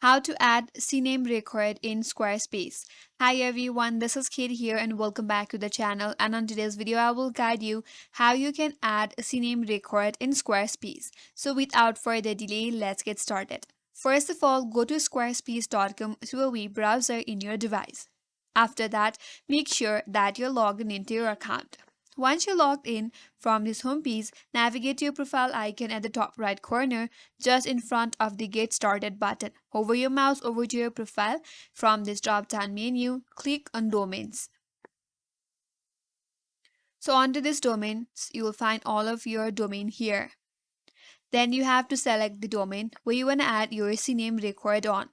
How to add CNAME record in Squarespace. Hi everyone, this is Kate here and welcome back to the channel, and on today's video I will guide you how you can add a CNAME record in Squarespace. So without further delay, let's get started. First of all, go to squarespace.com to a web browser in your device. After that, make sure that you're logged into your account. Once you're logged in, from this homepage, navigate to your profile icon at the top right corner, just in front of the Get Started button. Hover your mouse over to your profile. From this drop-down menu, click on Domains. So under this domains, you will find all of your domain here. Then you have to select the domain where you want to add your CNAME record on.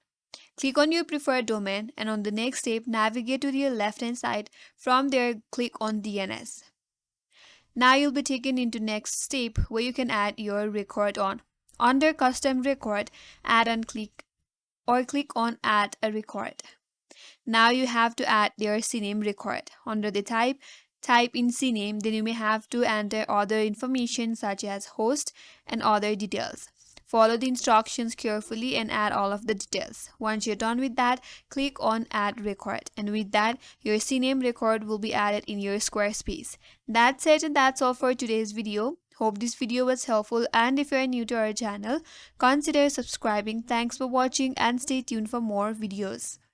Click on your preferred domain, and on the next step, navigate to the left-hand side. From there, click on DNS. Now you'll be taken into next step where you can add your record on. Under custom record, add and click on add a record. Now you have to add your CNAME record. Under the type in CNAME, then you may have to enter other information such as host and other details. Follow the instructions carefully and add all of the details. Once you're done with that, click on add record, and with that your CNAME record will be added in your Squarespace. That's it, and that's all for today's video. Hope this video was helpful, and if you are new to our channel, consider subscribing. Thanks for watching and stay tuned for more videos.